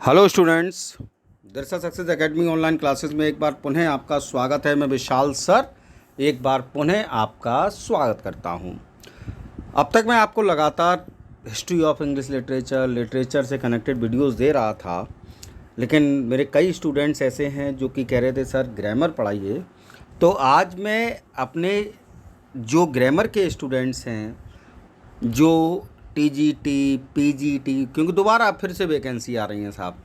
Hello students, दरअसल success academy online classes में एक बार पुनः आपका स्वागत है। मैं विशाल सर एक बार पुनः आपका स्वागत करता हूं। अब तक मैं आपको लगातार हिस्ट्री ऑफ इंग्लिश लिटरेचर से कनेक्टेड वीडियोस दे रहा था, लेकिन मेरे कई स्टूडेंट्स ऐसे हैं जो कि कह रहे थे सर ग्रामर पढ़ाइए। तो आज मैं अपने जो ग्रामर के स्टूडेंट्स हैं, जो टीजीटी, पीजीटी, क्योंकि दोबारा फिर से वैकेंसी आ रही हैं साहब,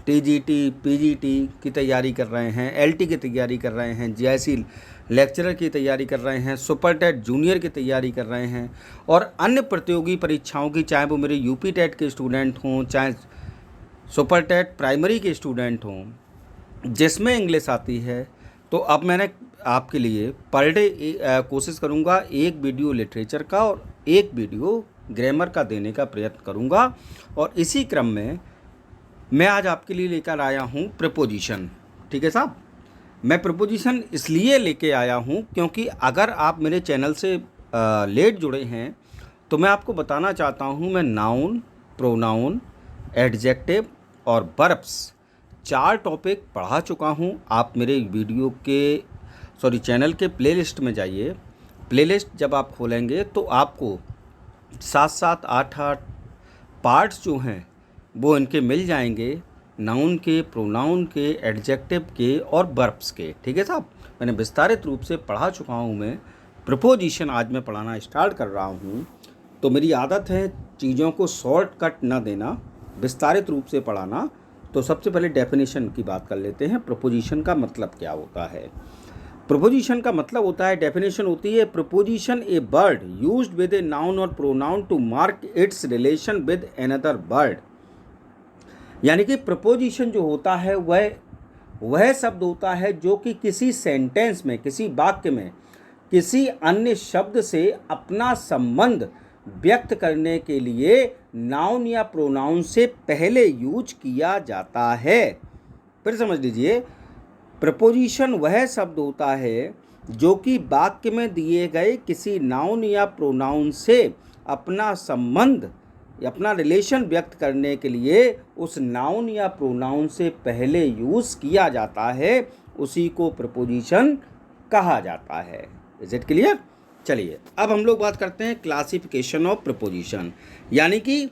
टीजीटी, पीजीटी की तैयारी कर रहे हैं, एलटी की तैयारी कर रहे हैं, जीआईसी लेक्चरर की तैयारी कर रहे हैं, सुपर टेट जूनियर की तैयारी कर रहे हैं और अन्य प्रतियोगी परीक्षाओं की, चाहे वो मेरे यूपी टेट के स्टूडेंट हों, चाहे सुपर टेट प्राइमरी के स्टूडेंट हों, जिसमें इंग्लिश आती है। तो अब मैंने आपके लिए पर डे कोशिश करूँगा एक वीडियो लिटरेचर का और एक वीडियो ग्रामर का देने का प्रयत्न करूँगा। और इसी क्रम में मैं आज आपके लिए लेकर आया हूँ प्रपोजिशन। ठीक है साहब, मैं प्रपोजिशन इसलिए लेके आया हूँ क्योंकि अगर आप मेरे चैनल से लेट जुड़े हैं तो मैं आपको बताना चाहता हूँ, मैं नाउन, प्रोनाउन, एडजेक्टिव और वर्ब्स 4 टॉपिक पढ़ा चुका हूँ। आप मेरे वीडियो के चैनल के प्लेलिस्ट में जाइए। प्लेलिस्ट जब आप खोलेंगे तो आपको 7-7, 8-8 पार्ट्स जो हैं वो इनके मिल जाएंगे, नाउन के, प्रोनाउन के, एडजेक्टिव के और वर्ब्स के। ठीक है साहब, मैंने विस्तारित रूप से पढ़ा चुका हूँ। मैं प्रपोजिशन आज मैं पढ़ाना स्टार्ट कर रहा हूँ। तो मेरी आदत है चीज़ों को शॉर्टकट ना देना, विस्तारित रूप से पढ़ाना। तो सबसे पहले डेफिनेशन की बात कर लेते हैं। प्रपोजिशन का मतलब क्या होता है? प्रपोजिशन का मतलब होता है, डेफिनेशन होती है, preposition a word used with a noun और pronoun to mark its relation with another word. यानी कि प्रपोजिशन जो होता है वह शब्द होता है जो कि किसी सेंटेंस में, किसी वाक्य में किसी अन्य शब्द से अपना संबंध व्यक्त करने के लिए नाउन या प्रोनाउन से पहले यूज किया जाता है। फिर समझ लीजिए, प्रपोजिशन वह शब्द होता है जो कि वाक्य में दिए गए किसी नाउन या प्रोनाउन से अपना संबंध, अपना रिलेशन व्यक्त करने के लिए उस नाउन या प्रोनाउन से पहले यूज़ किया जाता है, उसी को प्रपोजिशन कहा जाता है। Is it clear? चलिए अब हम लोग बात करते हैं क्लासिफिकेशन ऑफ प्रपोजिशन, यानी कि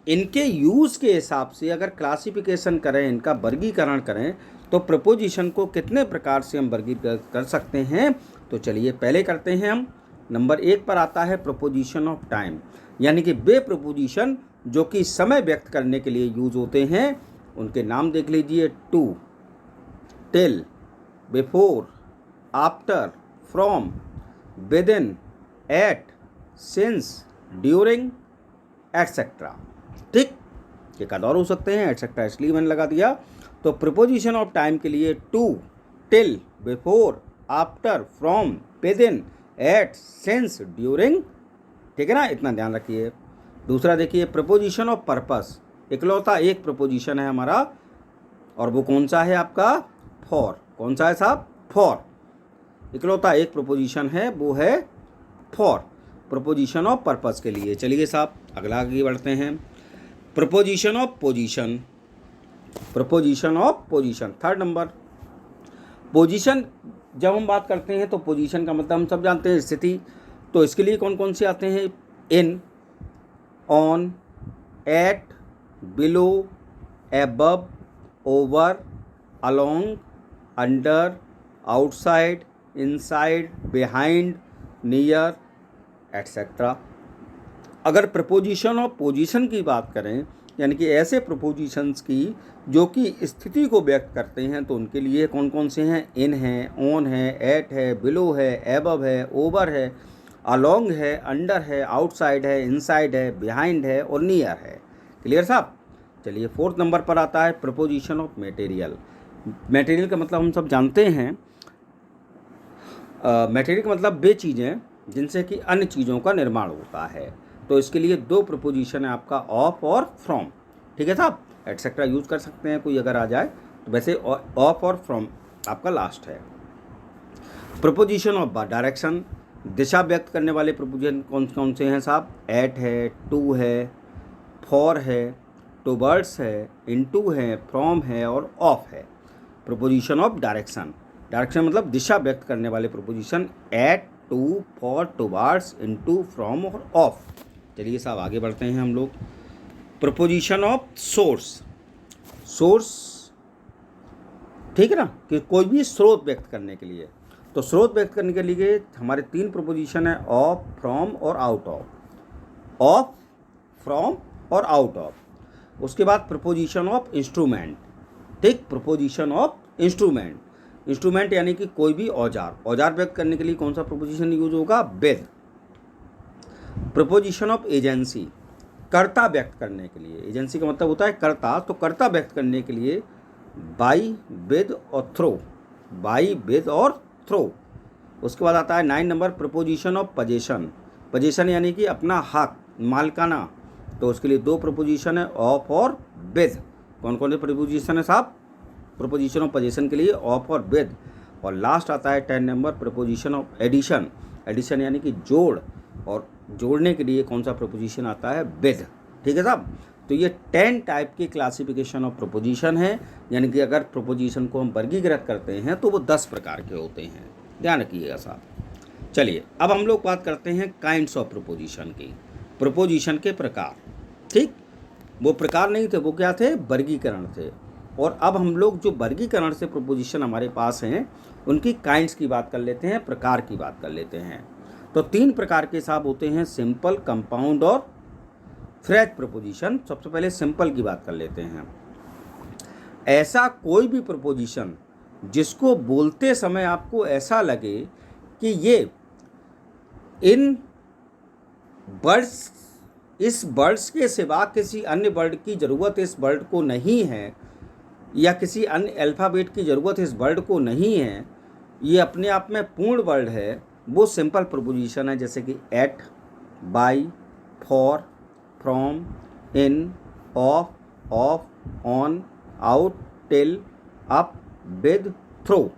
इनके यूज़ के हिसाब से अगर क्लासिफिकेशन करें, इनका वर्गीकरण करें, तो प्रपोजिशन को कितने प्रकार से हम वर्गीकृत कर सकते हैं। तो चलिए पहले करते हैं हम। नंबर 1 पर आता है प्रपोजिशन ऑफ टाइम, यानी कि वे प्रपोजिशन जो कि समय व्यक्त करने के लिए यूज होते हैं। उनके नाम देख लीजिए, to, till, before, after, from, within, at, since, during, etcetera. ठीक, एक आध और हो सकते हैं, एटसेट्रा इसलिए मैंने लगा दिया। तो प्रपोजिशन ऑफ टाइम के लिए to, till, before, after, from, within, at, since, during. ठीक है ना, इतना ध्यान रखिए। दूसरा देखिए, प्रपोजिशन ऑफ पर्पस। इकलौता एक प्रपोजिशन है हमारा, और वो कौन सा है आपका? फॉर। कौन सा है साहब? फॉर। इकलौता एक प्रपोजिशन है, वो है फॉर, प्रपोजिशन ऑफ पर्पस के लिए। चलिए साहब अगला आगे बढ़ते हैं। Preposition of position. Preposition of position, 3rd number. Position जब हम बात करते हैं तो पोजीशन का मतलब हम सब जानते हैं, स्थिति। तो इसके लिए कौन कौन से आते हैं? In, on, at, below, above, over, along, under, outside, inside, behind, near, etcetera. अगर प्रपोजिशन ऑफ पोजीशन की बात करें, यानी कि ऐसे प्रपोजिशंस की जो कि स्थिति को व्यक्त करते हैं, तो उनके लिए कौन कौन से हैं? इन है, ऑन है, एट है, बिलो है, एबव है, ओवर है, अलोंग है, अंडर है, आउटसाइड है, इनसाइड है, बिहाइंड है और नियर है। क्लियर साहब? चलिए 4th नंबर पर आता है प्रपोजिशन ऑफ मटेरियल। मटेरियल का मतलब हम सब जानते हैं, मटेरियल का मतलब वे चीज़ें जिनसे कि अन्य चीज़ों का निर्माण होता है। तो इसके लिए 2 प्रपोजिशन है आपका, ऑफ और फ्रॉम। ठीक है साहब, एटसेट्रा यूज़ कर सकते हैं कोई अगर आ जाए तो, वैसे ऑफ और फ्रॉम आपका लास्ट है। प्रपोजिशन ऑफ डायरेक्शन, दिशा व्यक्त करने वाले प्रपोजिशन कौन कौन से हैं साहब? एट है, टू है, फॉर है, टुवर्ड्स है, इनटू है, फ्रॉम है और ऑफ है। प्रोपोजिशन ऑफ डायरेक्शन, डायरेक्शन मतलब दिशा व्यक्त करने वाले proposition at, to, for, towards, into, from और ऑफ। चलिए साहब आगे बढ़ते हैं हम लोग। प्रोपोजिशन ऑफ सोर्स, सोर्स ठीक है ना, कि कोई भी स्रोत व्यक्त करने के लिए। तो स्रोत व्यक्त करने के लिए हमारे 3 प्रोपोजिशन है, ऑफ, फ्रॉम और आउट ऑफ। ऑफ, फ्रॉम और आउट ऑफ। उसके बाद प्रोपोजिशन ऑफ इंस्ट्रूमेंट, ठीक, प्रोपोजिशन ऑफ इंस्ट्रूमेंट, इंस्ट्रूमेंट यानी कि कोई भी औजार, औजार व्यक्त करने के लिए कौन सा प्रोपोजिशन यूज होगा, विद। प्रोपोजिशन ऑफ एजेंसी, कर्ता व्यक्त करने के लिए, एजेंसी का मतलब होता है कर्ता, तो कर्ता व्यक्त करने के लिए बाई, विद और थ्रो, बाई, विद और थ्रो। उसके बाद आता है 9 number proposition of possession, possession यानी कि अपना हक, मालकाना, तो उसके लिए 2 प्रोपोजिशन है, ऑफ और विद। कौन कौन से प्रोपोजिशन है साहब, प्रोपोजिशन ऑफ पोजेशन के लिए ऑफ और विद। और लास्ट आता है 10 number proposition of addition, addition यानी कि जोड़, और जोड़ने के लिए कौन सा प्रोपोजिशन आता है, विद। ठीक है साहब, तो ये 10 टाइप की क्लासिफिकेशन ऑफ प्रोपोजिशन है, यानी कि अगर प्रोपोजिशन को हम वर्गीकृत करते हैं तो वो 10 प्रकार के होते हैं, ध्यान रखिएगा साहब। चलिए अब हम लोग बात करते हैं काइंड्स ऑफ प्रोपोजिशन की, प्रोपोजिशन के प्रकार। ठीक, वो प्रकार नहीं थे, वो क्या थे, वर्गीकरण थे। और अब हम लोग जो वर्गीकरण से प्रोपोजिशन हमारे पास हैं उनकी काइंड्स की बात कर लेते हैं, प्रकार की बात कर लेते हैं। तो 3 प्रकार के साहब होते हैं, सिंपल, कंपाउंड और फ्रेज प्रोपोजिशन। सबसे पहले सिंपल की बात कर लेते हैं। ऐसा कोई भी प्रोपोजिशन जिसको बोलते समय आपको ऐसा लगे कि ये इन वर्ड्स, इस वर्ड्स के सिवा किसी अन्य वर्ड की ज़रूरत इस वर्ड को नहीं है, या किसी अन्य अल्फ़ाबेट की ज़रूरत इस वर्ड को नहीं है, ये अपने आप में पूर्ण वर्ड है, वो सिंपल प्रोपोजिशन है। जैसे कि at, by, for, from, in, of, on, out, till, up, with, throw.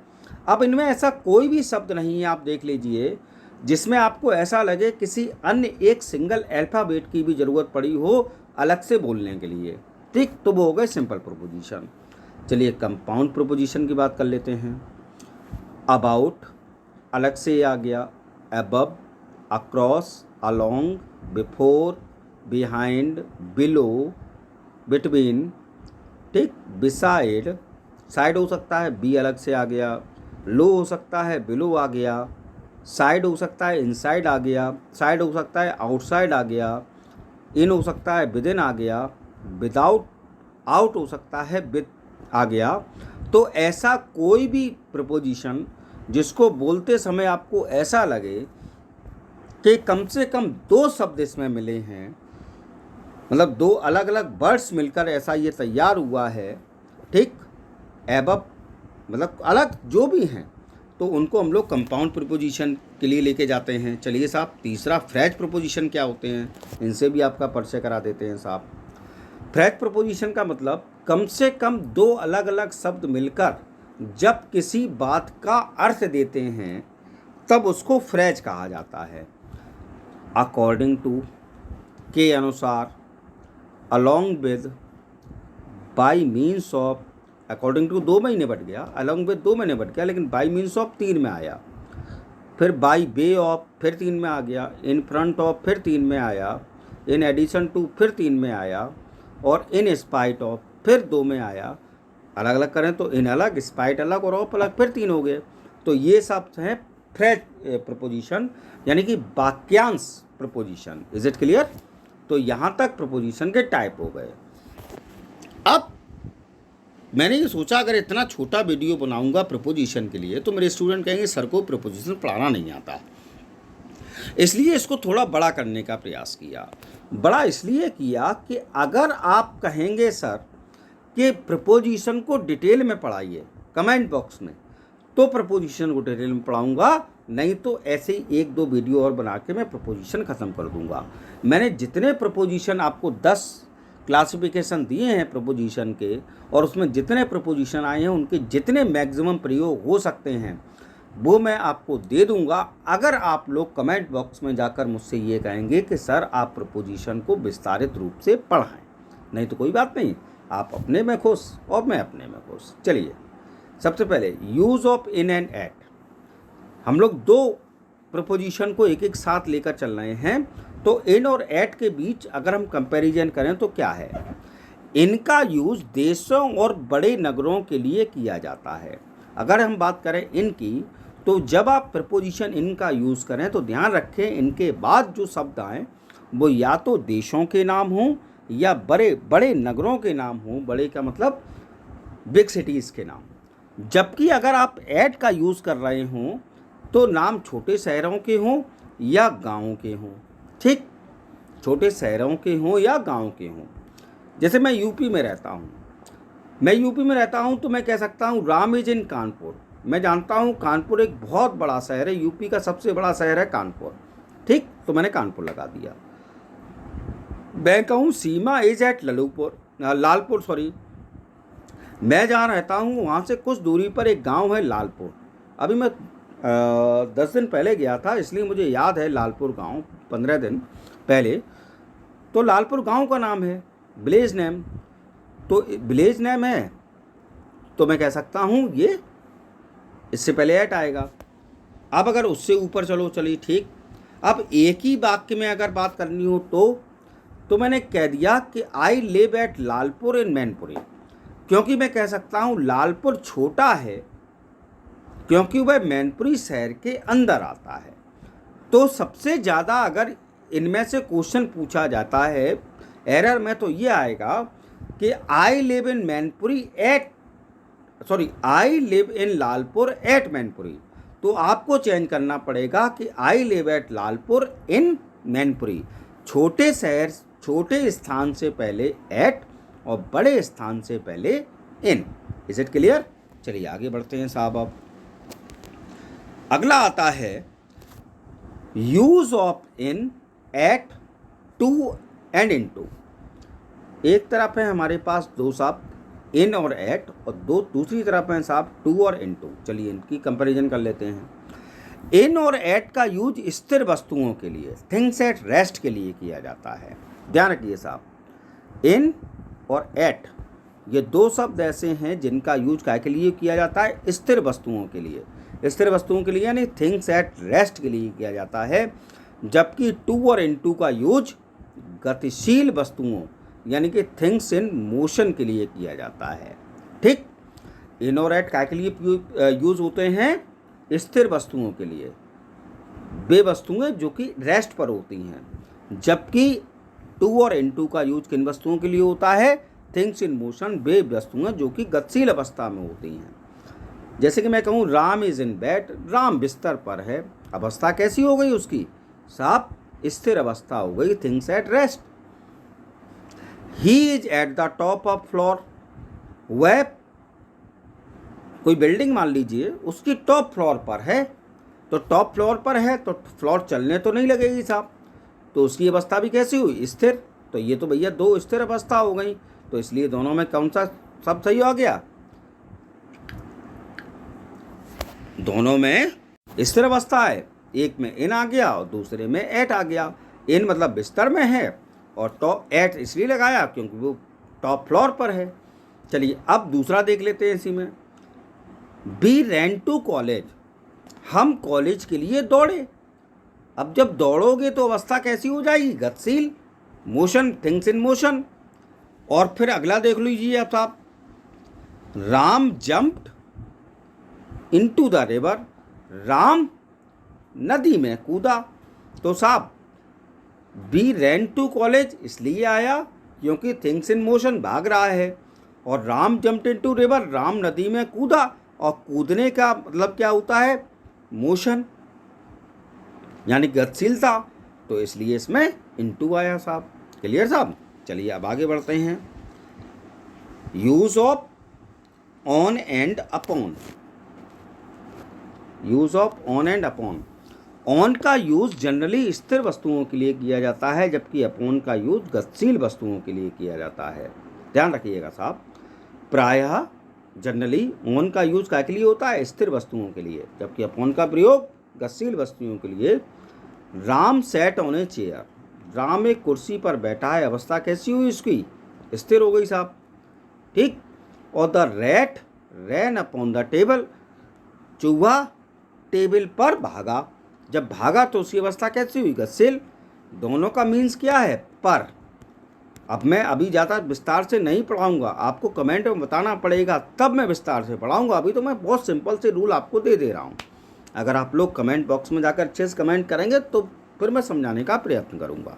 अब इनमें ऐसा कोई भी शब्द नहीं है, आप देख लीजिए, जिसमें आपको ऐसा लगे किसी अन्य एक सिंगल अल्फ़ाबेट की भी ज़रूरत पड़ी हो अलग से बोलने के लिए। ठीक, तो वो हो गए सिंपल प्रोपोजिशन। चलिए कंपाउंड प्रोपोजिशन की बात कर लेते हैं। अबाउट अलग से आ गया, above, across, along, before, behind, below, between, ठीक, बिसाइड, साइड हो सकता है, बी अलग से आ गया, लो हो सकता है, बिलो आ गया, साइड हो सकता है, इनसाइड आ गया, साइड हो सकता है, आउटसाइड आ गया, इन हो सकता है, विद इन आ गया, विदाउट, आउट हो सकता है, विद आ गया। तो ऐसा कोई भी प्रपोजिशन जिसको बोलते समय आपको ऐसा लगे कि कम से कम 2 शब्द इसमें मिले हैं, मतलब 2 अलग अलग वर्ड्स मिलकर ऐसा ये तैयार हुआ है, ठीक, एबव मतलब अलग जो भी हैं, तो उनको हम लोग कंपाउंड प्रीपोजिशन के लिए लेके जाते हैं। चलिए साहब, तीसरा फ्रेज प्रीपोजिशन क्या होते हैं, इनसे भी आपका परिचय करा देते हैं साहब। फ्रेज प्रीपोजिशन का मतलब कम से कम 2 अलग अलग शब्द मिलकर जब किसी बात का अर्थ देते हैं तब उसको फ्रेज कहा जाता है। अकॉर्डिंग टू, के अनुसार, along with, by means of, according to 2 महीने बढ़ गया, अलॉन्ग विद 2 महीने बढ़ गया, लेकिन बाई मीन्स ऑफ 3 में आया, फिर बाई वे ऑफ फिर 3 में आ गया, इन फ्रंट ऑफ फिर 3 में आया, इन एडिशन टू फिर 3 में आया, और इन स्पाइट ऑफ फिर 2 में आया। अलग अलग करें तो इन अलग, स्पाइट अलग और ऑफ अलग, फिर 3 हो गए। तो ये सब हैं फ्रेज प्रपोजिशन, यानी कि वाक्यांश प्रपोजिशन। Is it clear? तो यहाँ तक प्रपोजिशन के टाइप हो गए। अब मैंने ये सोचा अगर इतना छोटा वीडियो बनाऊंगा प्रपोजिशन के लिए तो मेरे स्टूडेंट कहेंगे सर को प्रपोजिशन पढ़ाना नहीं आता, इसलिए इसको थोड़ा बड़ा करने का प्रयास किया। बड़ा इसलिए किया कि अगर आप कहेंगे सर कि प्रपोजिशन को डिटेल में पढ़ाइए कमेंट बॉक्स में, तो प्रपोजिशन को डिटेल में पढ़ाऊंगा, नहीं तो ऐसे ही 1-2 वीडियो और बना के मैं प्रपोजिशन ख़त्म कर दूंगा। मैंने जितने प्रपोजिशन आपको 10 क्लासिफिकेशन दिए हैं प्रपोजिशन के, और उसमें जितने प्रपोजिशन आए हैं उनके जितने मैक्सिमम प्रयोग हो सकते हैं वो मैं आपको दे दूंगा, अगर आप लोग कमेंट बॉक्स में जाकर मुझसे ये कहेंगे कि सर आप प्रपोजिशन को विस्तारित रूप से पढ़ाएं। नहीं तो कोई बात नहीं, आप अपने में खुश और मैं अपने में खुश। चलिए, सबसे पहले use of in and at. हम लोग दो प्रपोजिशन को एक एक साथ लेकर चल रहे हैं, तो इन और एट के बीच अगर हम कंपैरिजन करें तो क्या है, इनका यूज़ देशों और बड़े नगरों के लिए किया जाता है। अगर हम बात करें इनकी, तो जब आप प्रपोजिशन इन का यूज़ करें तो ध्यान रखें इनके बाद जो शब्द आएँ वो या तो देशों के नाम हों या बड़े बड़े नगरों के नाम हों। बड़े का मतलब बिग सिटीज़ के नाम। जबकि अगर आप एट का यूज़ कर रहे हों तो नाम छोटे शहरों के हों या गाँवों के हों। ठीक, छोटे शहरों के हों या गाँव के हों। जैसे मैं यूपी में रहता हूँ, तो मैं कह सकता हूँ राम इज इन कानपुर। मैं जानता हूँ कानपुर एक बहुत बड़ा शहर है, यूपी का सबसे बड़ा शहर है कानपुर। ठीक, तो मैंने कानपुर लगा दिया। मैं कहूँ सीमा इज एट लालपुर सॉरी, मैं जहाँ रहता हूँ वहाँ से कुछ दूरी पर एक गांव है लालपुर। अभी मैं 10 दिन पहले गया था, इसलिए मुझे याद है लालपुर गांव 15 दिन पहले। तो लालपुर गांव का नाम है, विलेज नेम। तो विलेज नेम है तो मैं कह सकता हूँ ये इससे पहले एट आएगा। अब अगर उससे ऊपर चलिए ठीक। अब एक ही वाक्य में अगर बात करनी हो तो मैंने कह दिया कि I live at Lalpur in Mainpuri, क्योंकि मैं कह सकता हूँ लालपुर छोटा है क्योंकि वह मैनपुरी शहर के अंदर आता है। तो सबसे ज़्यादा अगर इनमें से क्वेश्चन पूछा जाता है एरर में तो ये आएगा कि I live in Lalpur at Mainpuri. तो आपको चेंज करना पड़ेगा कि I live at Lalpur in Mainpuri. छोटे स्थान से पहले एट और बड़े स्थान से पहले इन। Is it clear? चलिए आगे बढ़ते हैं साहब। अब अगला आता है use of in, at, to and into. एक तरफ है हमारे पास दो शब्द इन और एट, और दूसरी तरफ है साहब टू और इन टू। चलिए इनकी कंपैरिजन कर लेते हैं। इन और एट का यूज स्थिर वस्तुओं के लिए, थिंग्स एट रेस्ट के लिए किया जाता है। ध्यान रखिए साहब, इन और एट ये दो शब्द ऐसे हैं जिनका यूज काय के लिए किया जाता है, स्थिर वस्तुओं के लिए। स्थिर वस्तुओं के लिए यानी थिंग्स एट रेस्ट के लिए किया जाता है। जबकि टू और इन टू का यूज गतिशील वस्तुओं यानी कि थिंग्स इन मोशन के लिए किया जाता है। ठीक, इन और एट काय के लिए यूज होते हैं, स्थिर वस्तुओं के लिए, वे वस्तुएं जो कि रेस्ट पर होती हैं। जबकि टू और इन टू का यूज किन वस्तुओं के लिए होता है, थिंग्स इन मोशन, वे वस्तुएं जो कि गतिशील अवस्था में होती हैं। जैसे कि मैं कहूँ Ram is in bed, Ram बिस्तर पर है। अवस्था कैसी हो गई उसकी साहब, स्थिर अवस्था हो गई, things at rest. He is at the top of floor, वह कोई बिल्डिंग मान लीजिए उसकी टॉप फ्लोर पर है, तो टॉप फ्लोर पर है तो फ्लोर चलने तो नहीं लगेगी साहब, तो उसकी अवस्था भी कैसी हुई, स्थिर। तो ये तो भैया दो स्थिर अवस्था हो गई, तो इसलिए दोनों में कौन सा सब सही हो गया, दोनों में स्थिर अवस्था है। एक में इन आ गया और दूसरे में एट आ गया। इन मतलब बिस्तर में है और टॉप एट इसलिए लगाया क्योंकि वो टॉप फ्लोर पर है। चलिए अब दूसरा देख लेते हैं इसी में। वी रैन टू कॉलेज, हम कॉलेज के लिए दौड़े। अब जब दौड़ोगे तो अवस्था कैसी हो जाएगी, गतिशील, मोशन, थिंग्स इन मोशन। और फिर अगला देख लीजिए आप साहब, Ram jumped into the river, Ram नदी में कूदा। तो साहब वी रैन टू कॉलेज इसलिए आया क्योंकि थिंग्स इन मोशन, भाग रहा है, और Ram jumped into river, Ram नदी में कूदा, और कूदने का मतलब क्या होता है, मोशन यानी गतिशीलता, तो इसलिए इसमें इनटू आया साहब। क्लियर साहब? चलिए अब आगे बढ़ते हैं। Use of on and upon, use of on and upon. On का यूज जनरली स्थिर वस्तुओं के लिए किया जाता है, जबकि अपॉन का यूज गतिशील वस्तुओं के लिए किया जाता है। ध्यान रखिएगा साहब, प्रायः जनरली ऑन का यूज क्या के लिए होता है, स्थिर वस्तुओं के लिए, जबकि अपॉन का प्रयोग गतिशील वस्तुओं के लिए। Ram set on a chair, Ram एक कुर्सी पर बैठा है, अवस्था कैसी हुई उसकी, स्थिर हो गई साहब, ठीक। और the rat ran upon the table, चूहा टेबल पर भागा। जब भागा तो उसकी अवस्था कैसी हुई, गतिशील। दोनों का मीन्स क्या है, पर। अब मैं अभी ज़्यादा विस्तार से नहीं पढ़ाऊंगा, आपको कमेंट में बताना पड़ेगा, तब मैं विस्तार से पढ़ाऊंगा। अभी तो मैं बहुत सिंपल से रूल आपको दे दे रहा हूँ। अगर आप लोग कमेंट बॉक्स में जाकर अच्छे से कमेंट करेंगे तो फिर मैं समझाने का प्रयत्न करूँगा।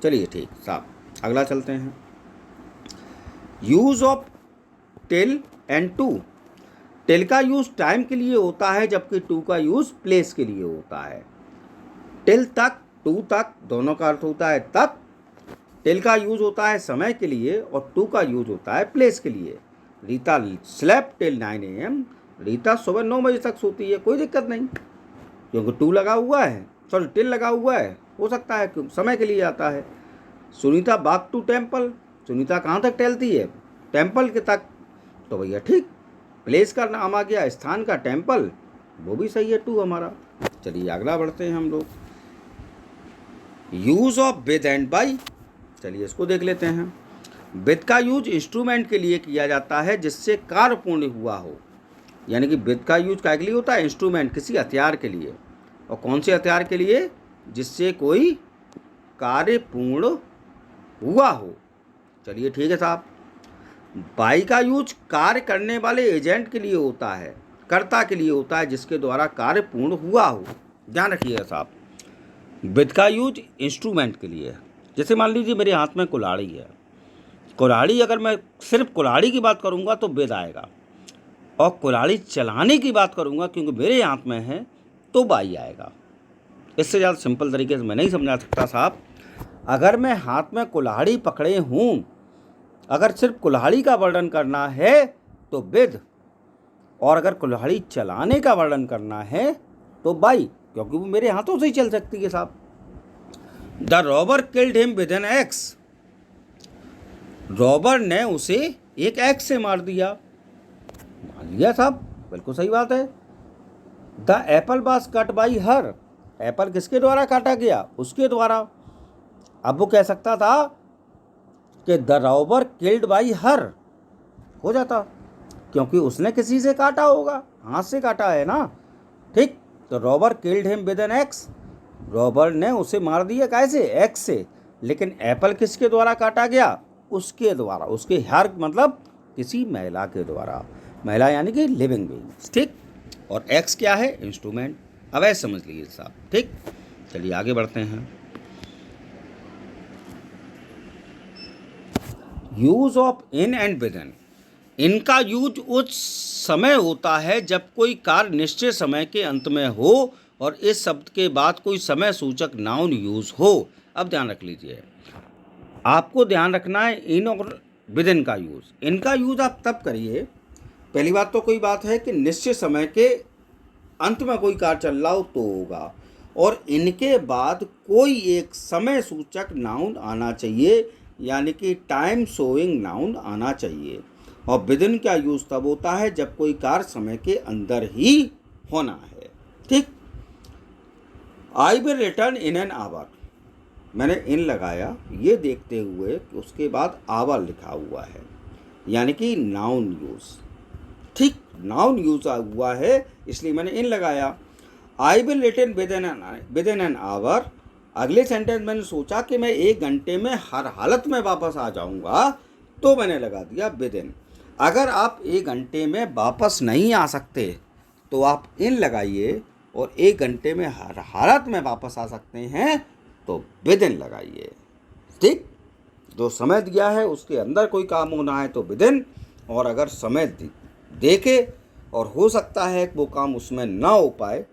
चलिए ठीक साहब, अगला चलते हैं। Use of till and to. Till का यूज़ टाइम के लिए होता है, जबकि टू का यूज़ प्लेस के लिए होता है। टिल तक, टू तक, दोनों का अर्थ होता है तक। टिल का यूज़ होता है समय के लिए और टू का यूज़ होता है प्लेस के लिए। Rita slept till 9 AM। Rita सुबह 9 बजे तक सोती है, कोई दिक्कत नहीं, क्योंकि टू लगा हुआ है, सॉरी टिल लगा हुआ है, हो सकता है क्योंकि समय के लिए आता है। Sunita walk to temple. Sunita कहाँ तक टहलती है, टेम्पल के तक, तो भैया ठीक। प्लेस का नाम आ गया, स्थान का टेम्पल, वो भी सही है टू हमारा। चलिए अगला बढ़ते हैं हम लोग। Use of with and by. चलिए इसको देख लेते हैं। विद का यूज इंस्ट्रूमेंट के लिए किया जाता है जिससे कार्य पूर्ण हुआ हो, यानी कि विद का यूज क्या के लिए होता है, इंस्ट्रूमेंट, किसी हथियार के लिए। और कौन से हथियार के लिए, जिससे कोई कार्य पूर्ण हुआ हो। चलिए ठीक है साहब। बाई का यूज कार्य करने वाले एजेंट के लिए होता है, कर्ता के लिए होता है, जिसके द्वारा कार्य पूर्ण हुआ हो। ध्यान रखिएगा साहब। विद का यूज इंस्ट्रूमेंट के लिए है। जैसे मान लीजिए मेरे हाथ में कुल्हाड़ी है, कुल्हाड़ी, अगर मैं सिर्फ कुल्हाड़ी की बात करूंगा तो विद आएगा, और कुल्हाड़ी चलाने की बात करूंगा क्योंकि मेरे हाथ में है तो बाई आएगा। इससे ज़्यादा सिंपल तरीके से मैं नहीं समझा सकता साहब। अगर मैं हाथ में कुल्हाड़ी पकड़े हूँ, अगर सिर्फ कुल्हाड़ी का वर्णन करना है तो विद, और अगर कुल्हाड़ी चलाने का वर्णन करना है तो बाई, क्योंकि वो मेरे हाथों से ही चल सकती है साहब। The robber killed him with an axe. Robber ने उसे एक एक्स से मार दिया। मान लिया साहब, बिल्कुल सही बात है। The Apple was cut by her. Apple किसके द्वारा काटा गया, उसके द्वारा। अब वो कह सकता था कि the robber killed by her, हो जाता, क्योंकि उसने किसी से काटा होगा, हाथ से काटा है ना, ठीक। तो robber killed him with an axe, robber ने उसे मार दिया कैसे, एक्स से। लेकिन एप्पल किसके द्वारा काटा गया, उसके द्वारा, उसके हर मतलब किसी महिला के द्वारा। महिला यानी कि लिविंग बीइंग, ठीक। और एक्स क्या है, इंस्ट्रूमेंट। अब ऐसे समझ लीजिए साहब, ठीक। चलिए आगे बढ़ते हैं। Use of in and with in. इनका यूज उस समय होता है जब कोई कार्य निश्चित समय के अंत में हो और इस शब्द के बाद कोई समय सूचक नाउन यूज हो। अब ध्यान रख लीजिए, आपको ध्यान रखना है इन और विद इन का यूज। इनका यूज आप तब करिए, पहली बात तो कोई बात है कि निश्चित समय के अंत में कोई कार्य चल रहा हो तो होगा, और इनके बाद कोई एक समय सूचक नाउन आना चाहिए, यानी कि टाइम शोइंग नाउन आना चाहिए। और विद इन का यूज तब होता है जब कोई कार्य समय के अंदर ही होना है, ठीक। I will return in an hour. मैंने इन लगाया ये देखते हुए कि उसके बाद आवर लिखा हुआ है, यानी कि नाउन यूज, ठीक। नाउन यूज हुआ है इसलिए मैंने इन लगाया। I will return with in an hour. अगले सेंटेंस मैंने सोचा कि मैं 1 घंटे में हर हालत में वापस आ जाऊंगा, तो मैंने लगा दिया विद इन। अगर आप 1 घंटे में वापस नहीं आ सकते तो आप इन लगाइए, और 1 घंटे में हर हालत में वापस आ सकते हैं तो विद इन लगाइए, ठीक। जो समय दिया है उसके अंदर कोई काम होना है तो विद इन, और अगर समय देके और हो सकता है कि वो काम उसमें ना हो पाए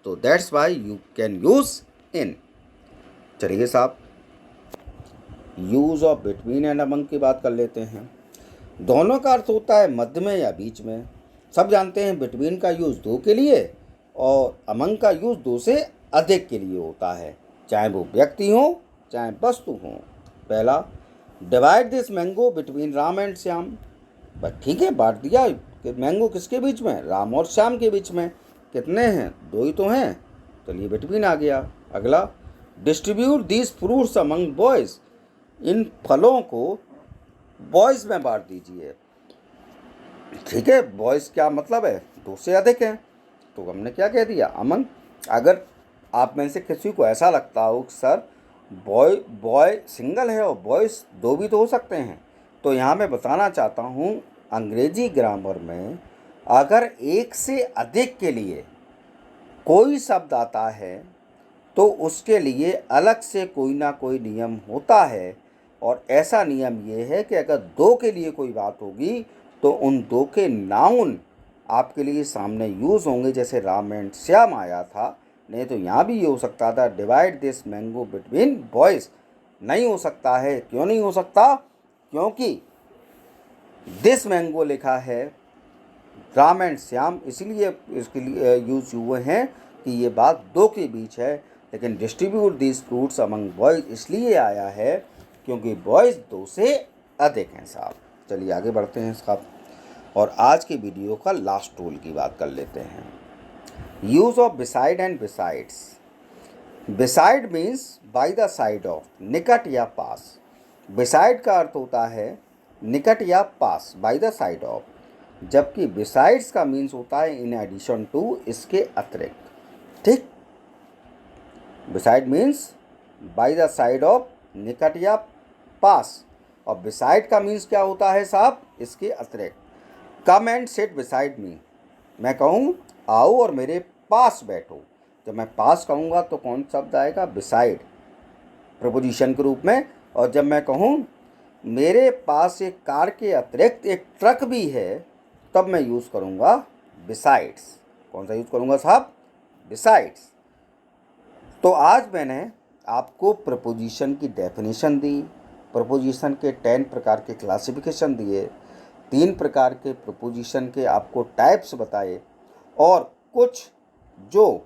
तो that's why you can use in. चलिए साहब, use of between and among की बात कर लेते हैं। दोनों का अर्थ होता है मध्य में या बीच में। सब जानते हैं बिटवीन का यूज 2 के लिए और अमंग का यूज 2 से अधिक के लिए होता है, चाहे वो व्यक्ति हो चाहे वस्तु हो। पहला, divide this mango between Ram and Shyam. बस ठीक है, बांट दिया कि मैंगो किसके बीच में, राम और श्याम के बीच में। कितने हैं, 2 ही तो हैं, चलिए बिटवीन आ गया। अगला, distribute this fruits among boys. इन फलों को बॉयज़ में बांट दीजिए। ठीक है, बॉयज़ क्या मतलब है, 2 से अधिक हैं। तो हमने क्या कह दिया, अमन। अगर आप में से किसी को ऐसा लगता हो कि सर बॉय बॉय सिंगल है और बॉयज़ 2 भी तो हो सकते हैं, तो यहाँ मैं बताना चाहता हूँ अंग्रेजी ग्रामर में अगर 1 से अधिक के लिए कोई शब्द आता है तो उसके लिए अलग से कोई ना कोई नियम होता है। और ऐसा नियम ये है कि अगर 2 के लिए कोई बात होगी तो उन 2 के नाउन आपके लिए सामने यूज़ होंगे। जैसे राम एंड श्याम आया था, नहीं तो यहाँ भी ये हो सकता था divide this mango between boys. नहीं हो सकता है, क्यों नहीं हो सकता, क्योंकि दिस मैंगो लिखा है राम एंड श्याम, इसीलिए इसके लिए यूज हुए हैं कि ये बात 2 के बीच है। लेकिन distribute this fruits among boys इसलिए आया है क्योंकि बॉयज़ 2 से अधिक हैं साहब। चलिए आगे बढ़ते हैं साहब, और आज की वीडियो का लास्ट रूल की बात कर लेते हैं। Use of beside and besides. Beside means by the side of, निकट या पास। बिसाइड का अर्थ होता है निकट या पास, बाई द साइड ऑफ। जबकि बिसाइड्स का मीन्स होता है इन एडिशन टू, इसके अतिरिक्त। ठीक, beside means by the side of, निकट या पास, और बिसाइड का मीन्स क्या होता है साहब, इसके अतिरिक्त। Come and sit beside me, मैं कहूँ आओ और मेरे पास बैठो। जब मैं पास कहूँगा तो कौन शब्द आएगा, बिसाइड, प्रपोजिशन के रूप में। और जब मैं कहूँ मेरे पास एक कार के अतिरिक्त एक ट्रक भी है, तब मैं यूज़ करूँगा बिसाइड्स। कौन सा यूज़ करूँगा साहब, बिसाइड्स। तो आज मैंने आपको प्रपोजिशन की डेफिनेशन दी, प्रपोजिशन के 10 प्रकार के क्लासिफिकेशन दिए, 3 प्रकार के प्रपोजिशन के आपको टाइप्स बताए, और कुछ जो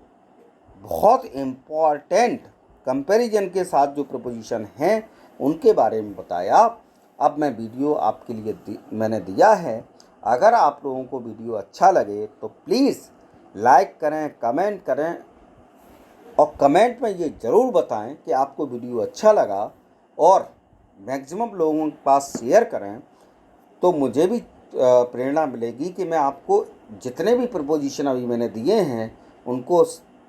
बहुत इम्पॉर्टेंट कंपैरिजन के साथ जो प्रपोजिशन हैं उनके बारे में बताया। अब मैं वीडियो आपके लिए मैंने दिया है। अगर आप लोगों को वीडियो अच्छा लगे तो प्लीज़ लाइक करें, कमेंट करें, और कमेंट में ये ज़रूर बताएं कि आपको वीडियो अच्छा लगा, और मैक्सिमम लोगों के पास शेयर करें, तो मुझे भी प्रेरणा मिलेगी कि मैं आपको जितने भी प्रपोजिशन अभी मैंने दिए हैं उनको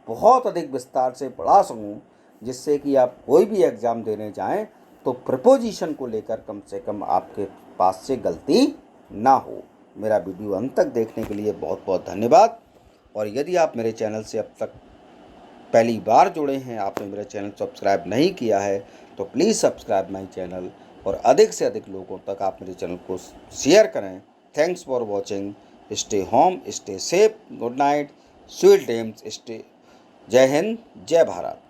बहुत अधिक विस्तार से पढ़ा सकूं, जिससे कि आप कोई भी एग्ज़ाम देने जाएं तो प्रपोजिशन को लेकर कम से कम आपके पास से गलती ना हो। मेरा वीडियो अंत तक देखने के लिए बहुत बहुत धन्यवाद। और यदि आप मेरे चैनल से अब तक पहली बार जुड़े हैं, आपने मेरा चैनल सब्सक्राइब नहीं किया है, तो प्लीज़ सब्सक्राइब माई चैनल, और अधिक से अधिक लोगों तक आप मेरे चैनल को शेयर करें। Thanks for watching. Stay home, stay safe, good night, sweet dreams, stay. जय हिंद, जय भारत।